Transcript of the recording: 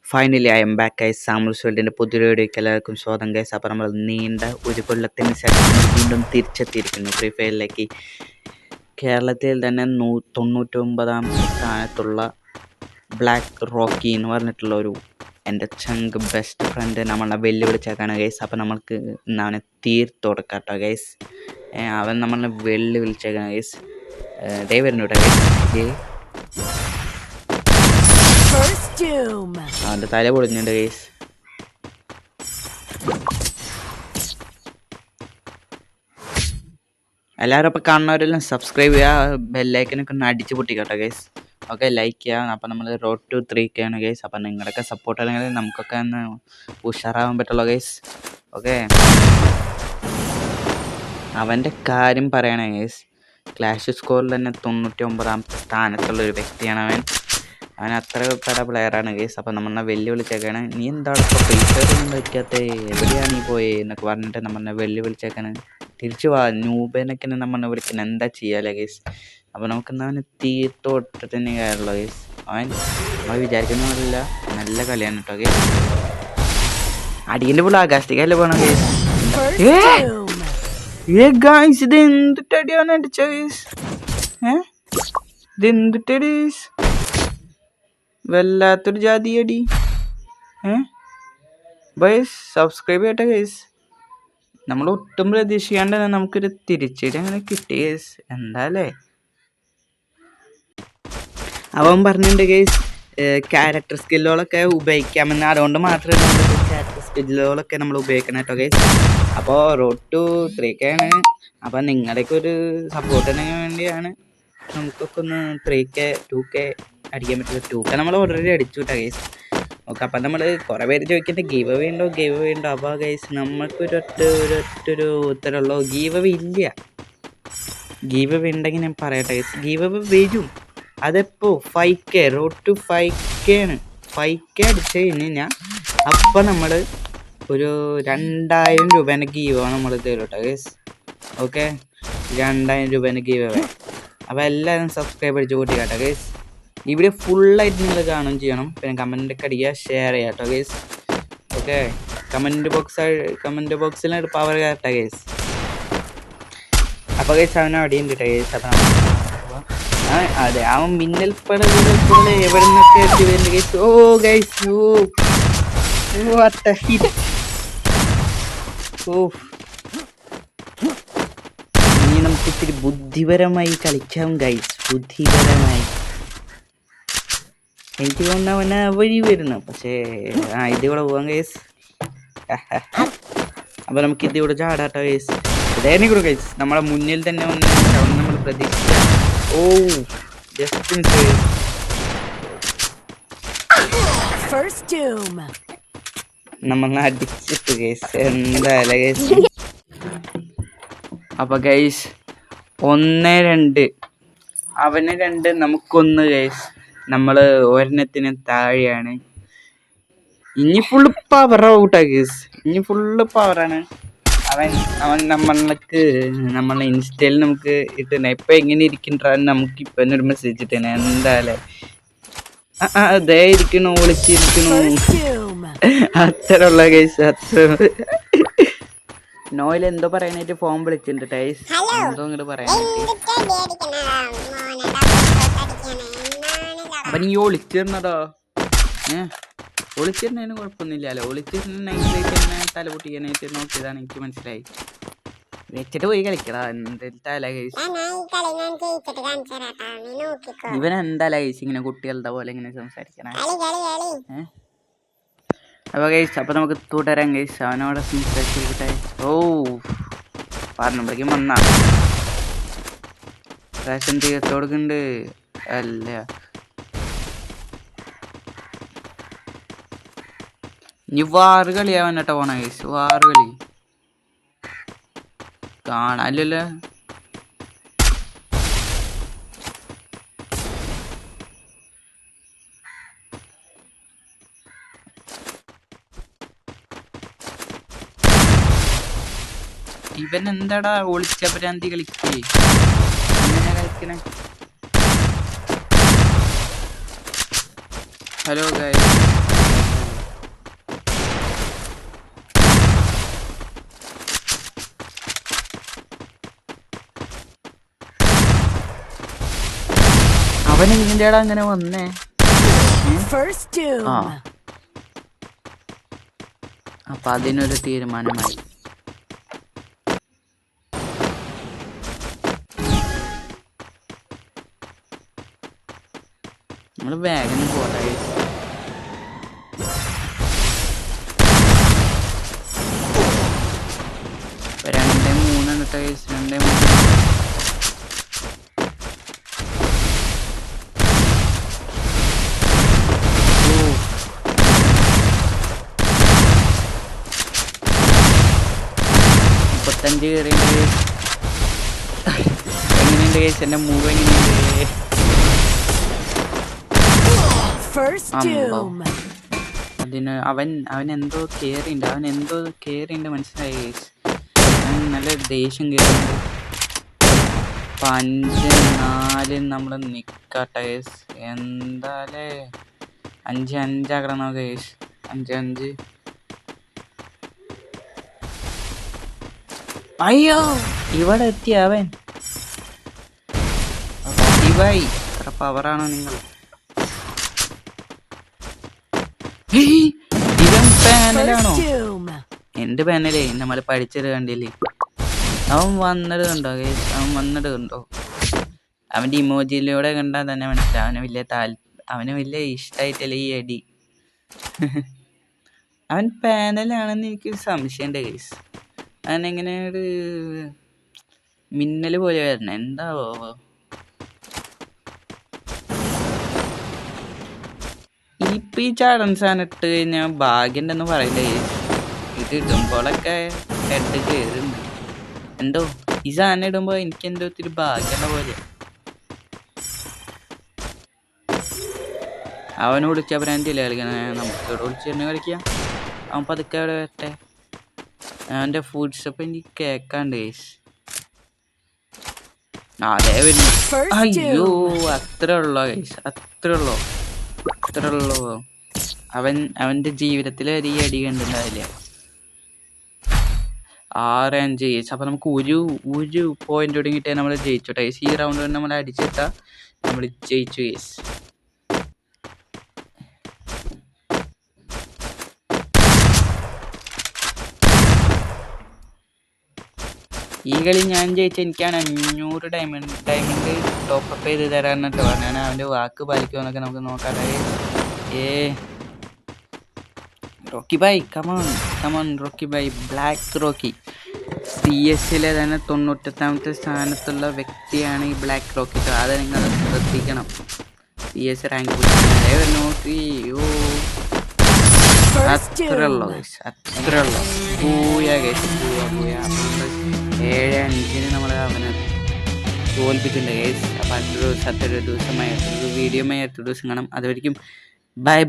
Finally I am back guys. സാമ്രൂസ് വേൾഡിൻ്റെ പുതിയൊരു വീഡിയോയ്ക്ക് എല്ലാവർക്കും സ്വാഗതം ഗൈസ്. അപ്പോൾ നമ്മൾ നീണ്ട ഒരു കൊല്ലത്തിന് ശേഷം വീണ്ടും തിരിച്ചെത്തിയിരിക്കുന്നു ഫ്രീ ഫയറിലേക്ക്. കേരളത്തിൽ തന്നെ 99ാം സ്ഥാനത്തുള്ള ബ്ലാക്ക് റോക്കി എന്ന് പറഞ്ഞിട്ടുള്ള ഒരു എൻ്റെ ചങ്ക് ബെസ്റ്റ് ഫ്രണ്ട് നമ്മളെ വെല്ലുവിളിച്ചേക്കാണ് ഗൈസ്. അപ്പോൾ നമ്മൾക്ക് അവനെ തീർത്ത് കൊടുക്കാം കേട്ടോ ഗൈസ്. അവൻ നമ്മളെ വെല്ലുവിളിച്ചേക്കാണ് ഗൈസ്. ഡേ വരുന്നു കേട്ടോ ഗൈസ്. അവൻ്റെ തല പൊളിഞ്ഞുണ്ട് ഗൈസ്. എല്ലാവരും അപ്പോൾ കാണുന്നവരെല്ലാം സബ്സ്ക്രൈബ് ചെയ്യുക, ബെല്ലൈക്കനൊക്കെ ഒന്ന് അടിച്ച് പൊട്ടിക്കട്ടോ ഗൈസ്. ഓക്കെ, ലൈക്ക് ചെയ്യുക. അപ്പോൾ നമ്മൾ റോഡ് ടു 3K ആണ് ഗൈസ്. അപ്പോൾ നിങ്ങളുടെയൊക്കെ സപ്പോർട്ട് അല്ലെങ്കിൽ നമുക്കൊക്കെ ഒന്ന് ഉഷാറാവാൻ പറ്റുള്ളൂ ഗൈസ്. ഓക്കെ, അവൻ്റെ കാര്യം പറയണേ ഗൈസ്. ക്ലാഷ് സ്കോറിൽ തന്നെ 99ാം സ്ഥാനത്തുള്ളൊരു വ്യക്തിയാണ് അവൻ അത്ര പെട പ്ലെയറാണ് ഗൈസ്. അപ്പോൾ നമ്മളെ വെല്ലുവിളിച്ചേക്കാണ്. നീ എന്താണ് ഇപ്പോൾ ഫേസൊന്നും വയ്ക്കാത്ത, എവിടെയാണ് നീ പോയേ എന്നൊക്കെ പറഞ്ഞിട്ട് നമ്മളെ വെല്ലുവിളിച്ചേക്കാണ്. തിരിച്ചു വാ ന്യൂബേനൊക്കെ നമ്മളെ വിളിക്കുന്നത് എന്താ ചെയ്യാല്ലേ ഗൈസ്. അപ്പോൾ നമുക്കെന്താ അവന് തീർത്തോട്ട് തന്നെ കാര്യമുള്ളൂ ഗൈസ്. അവൻ വിചാരിക്കുന്നതല്ല, നല്ല കളിയാണ് കേട്ടോ ഗൈസ്. അടിയൻ്റെ പുള്ള ആകാശത്തേക്കല്ലേ പോകണം ഗൈസ്. ഗൈസ് ഇത് എന്തിട്ടടിയാണ് അടിച്ച ഗൈസ്? ഇത് എന്തിട്ടടി വല്ലാത്തൊരു ജാതി അടി. ഗൈസ് സബ്സ്ക്രൈബ് ചെയ്യട്ടെ ഗൈസ്. നമ്മൾ ഒട്ടും പ്രതീക്ഷിക്കാണ്ട് നമുക്കൊരു തിരിച്ചടി അങ്ങനെ കിട്ടി ഗൈസ്. എന്താല്ലേ അവൻ പറഞ്ഞിട്ടുണ്ട് ഗൈസ്, ക്യാരക്ടർ സ്കില്ലുകളൊക്കെ ഉപയോഗിക്കാമെന്ന്. അതുകൊണ്ട് മാത്രമേ നമ്മൾ ക്യാരക്ടർ സ്കില്ലുകളൊക്കെ നമ്മൾ ഉപയോഗിക്കണം കേട്ടോ ഗൈസ്. അപ്പോൾ റോഡ് ടു 3K ആണ്. അപ്പോൾ നിങ്ങളുടെയൊക്കെ ഒരു സപ്പോർട്ടിന് വേണ്ടിയാണ് നമുക്കൊക്കെ ഒന്ന് 3K 2K അടിക്കാൻ പറ്റില്ല. 2K നമ്മൾ ഓൾറെഡി അടിച്ചു കേട്ടോ ഗൈസ്. ഓക്കെ, അപ്പം നമ്മൾ കുറേ പേര് ചോദിക്കുന്നത് ഗീവ് അവേ ഉണ്ടോ. അപ്പോൾ ഗൈസ് നമുക്കൊരൊറ്റൊരു ഉത്തരമുള്ളൂ, ഗീവ് അവേ ഇല്ല. ഗീവ് അവേ ഉണ്ടെങ്കിൽ ഞാൻ പറയട്ടെ ഗൈസ്. ഗീവ് അവേ വരും, അതെപ്പോൾ 5K റോഡ് ടു 5K ആണ്. 5K അടിച്ചു കഴിഞ്ഞാൽ അപ്പം നമ്മൾ ഒരു 2000 രൂപേൻ്റെ ഗീവ് നമ്മൾ തരും കേട്ടോ ഗൈസ്. ഓക്കെ, 2000 രൂപേൻ്റെ ഗീവ് അവേ. അപ്പോൾ എല്ലാവരും സബ്സ്ക്രൈബ് അടിച്ച് കൂട്ടി കേട്ടോ ഗൈസ്. ഈ വീഡിയോ ഫുള്ളായിട്ട് നിങ്ങൾ കാണുകയും ചെയ്യണം. പിന്നെ കമൻറ്റൊക്കെ അടിക്കുക, ഷെയർ ചെയ്യുക കേട്ടോ ഗൈസ്. ഓക്കെ, കമൻറ്റ് ബോക്സിൽ പവർ കേട്ടോ ഗൈസ്. അപ്പോൾ ഗൈസ് അവനെ അടിയുണ്ട് കേട്ടോ ഗൈസ്. അപ്പം അതെ, അവൻ മിന്നൽ പോലെ എവിടെ നിന്നൊക്കെ എത്തി വരുന്നുണ്ട് guys. Oh guys, what a hit. ഇനി നമുക്ക് ഇത്തിരി ബുദ്ധിപരമായി കളിക്കാം ഗൈസ്. ബുദ്ധിപരമായി എനിക്ക് തോന്നുന്ന അവനെ വഴി വരുന്നു, പക്ഷേ ഇതിവിടെ പോവാം ഗൈസ്. അപ്പോൾ നമുക്ക് ഇതിവിടെ ചാടാട്ടോ ഗൈസ്. ഇതായിരുന്നു കൂടെ ഗൈസ്. നമ്മളെ മുന്നിൽ തന്നെ വന്ന് നമ്മൾ പ്രതീക്ഷിച്ച. ഓ ജസ്റ്റ് മിസ്. നമ്മൾ അടിച്ചിട്ട് ഗൈസ്. എന്തായാലും ഗൈസ്. അപ്പോൾ ഗൈസ് 1-2, അവന് 2 നമുക്കൊന്ന് ഗൈസ്. നമ്മൾ ഒരെണ്ണത്തിന് താഴെയാണ്. ഇനി ഫുള്ള് പവർ ഔട്ടാ ഗൈസ്. ഇനി ഫുള്ള് പവറാണ്. അവൻ നമ്മളെ ഇൻസ്റ്റയിൽ നമുക്ക് ഇട്ടുതന്നെ. ഇപ്പം എങ്ങനെ ഇരിക്കുന്നുണ്ടാന്ന് നമുക്ക് ഇപ്പം ഒരു മെസ്സേജ് ഇട്ടുതന്നെ. എന്തായാലും അതേ ഇരിക്കണു, ഒളിച്ചിരിക്കണു. അത്ര ഉള്ള ഗൈസ്, അത്ര. നോയിൽ എന്തോ പറയാനായിട്ട് ഫോൺ വിളിച്ചിട്ടുണ്ട് ഗൈസ്. എന്തോ ഇങ്ങോട്ട് പറയാനായിട്ട്. അപ്പം നീ ഒളിച്ചിരുന്നതോ? ഒളിച്ചിരുന്നതിന് കുഴപ്പമൊന്നുമില്ലല്ലോ. ഒളിച്ചിരുന്ന നൈസായിട്ട് തന്നെ തല പൊട്ടിക്കാനായിട്ട് നോക്കിയതാണ്, എനിക്ക് മനസ്സിലായി. വെച്ചിട്ട് പോയി കളിക്കടാ. എന്താ ഗൈസ്, ഇവൻ എന്താ ഗൈസ് ഇങ്ങനെ കുട്ടികളുടെ പോലെ ഇങ്ങനെ സംസാരിക്കണേ. അപ്പോൾ ഗൈസ്, അപ്പോൾ നമുക്ക് തുടരാം ഗൈസ്. അവനോടെ സംസാരിച്ചിരിക്കട്ടെ. ഓ പറഞ്ഞപ്പോഴേക്കും വന്നാ റേഷൻ തീർത്ത് കൊടുക്കുന്നുണ്ട് അല്ല. ഇനി വാറ് കളിയാവാൻ കേട്ടോ പോണ ഗൈസ്. വാറ് കളി കാണാല്ലോ. ഇവൻ എന്താടാ ഒളിച്ച ഭ്രാന്തി കളിക്കേ, ഇങ്ങനെ കളിക്കണേ. ഹലോ ഗൈസ്, അവൻ എങ്ങനെയാടാ അങ്ങനെ വന്നേ? ആ അപ്പൊ അതിനൊരു തീരുമാനമായി. നമ്മള് വേഗം പോട്ടെ. 2-3 കേസ് 2-3. എങ്ങനെയുണ്ട് കേസ്? എന്റെ മൂവ് എങ്ങനെയുണ്ട്? അതിന് അവൻ എന്തോ കേറിണ്ട് മനസ്സിലായി കേസ്. അവൻ നല്ല ദേഷ്യം കേറുന്നുണ്ട്. 5-4 നമ്മള് നിക്കട്ടെ കേസ്. എന്താലേ 5-5 ആക്കണം കേസ്. 5-5. അയ്യോ ഇവിടെ എത്തി അവൻ. ഇവായി എത്ര പവറാണോ നിങ്ങൾ? ഇവൻ പാനലാണോ? എന്റെ പാനലേ നമ്മൾ പഠിച്ചത് കണ്ടില്ലേ? അവൻ വന്നത് കണ്ടോ ഗൈസ്? അവന്റെ ഇമോജിയിലൂടെ കണ്ടാൽ തന്നെ മനസ്സിലാവും അവന് വലിയ ഇഷ്ടായിട്ടല്ലേ ഈ അടി. അവൻ പാനലാണെന്ന് എനിക്കൊരു സംശയമുണ്ട് ഗൈസ്. അവനെങ്ങനെ ഒരു മിന്നല് പോലെ വരണേ എന്താവോ? ഈ ചാടൻ സാധനം ഇട്ട് കഴിഞ്ഞാൽ ഭാഗ്യണ്ടെന്ന് പറയില്ലേ? ഇത് ഇടുമ്പോഴൊക്കെ ഹെഡ് കയറുന്നുണ്ട്. എന്തോ ഈ സാധനം ഇടുമ്പോ എനിക്ക് എന്തോ ഒത്തിരി ഭാഗ്യമുള്ള പോലെ. അവനെ വിളിച്ച ബ്രാൻഡില്ല കളിക്കണേ, നമുക്ക് ഇവിടെ വിളിച്ച് തന്നെ കളിക്കാം. അവൻ പതുക്കെ അവിടെ വരട്ടെ. അവൻ്റെ ഫുഡ് സ്റ്റെപ്പ് എനിക്ക് കേൾക്കാണ്ട് ഗൈസ്. അതേ വരുന്നു. അയ്യോ അത്രേ ഉള്ളോ ഗൈസ്? അത്രേ ഉള്ളോ? അവന്റെ ജീവിതത്തിൽ ഈ അടി കണ്ടിട്ടുണ്ടാവില്ല. 6-5 ഗൈസ്. അപ്പൊ നമുക്ക് ഒരു പോയിന്റ് തുടങ്ങിയിട്ടേ നമ്മൾ ജയിച്ചു ഗൈസ്. ഈ റൗണ്ട് നമ്മൾ അടിച്ചിട്ടാ നമ്മൾ ജയിച്ചു ഗൈസ്. ഈ കളി ഞാൻ ജയിച്ച എനിക്കാണ് 500 ഡയമണ്ട് ടോപ്പപ്പ് ചെയ്ത് തരാന്നിട്ട് പറഞ്ഞാൽ അവൻ്റെ വാക്ക് പാലിക്കുമെന്നൊക്കെ നമുക്ക് നോക്കാം. Rocky bye come on Rocky bye. Black Rocky CS-ലെ തന്നെ 98ാമത്തെ സ്ഥാനത്തുള്ള വ്യക്തിയാണ് ഈ ബ്ലാക്ക് റോക്കി. അത് നിങ്ങൾ ശ്രദ്ധിക്കണം. CS റാങ്ക് നോക്കി. അത്രേ ഉള്ളൂ. 7-5 നമ്മൾ അവനെ തോൽപ്പിച്ചിട്ടുണ്ട് ഗൈസ്. അപ്പം അടുത്തൊരു ദിവസമായി വീഡിയോമായി അടുത്ത ദിവസം കാണാം. അതുവരെയും ബൈ.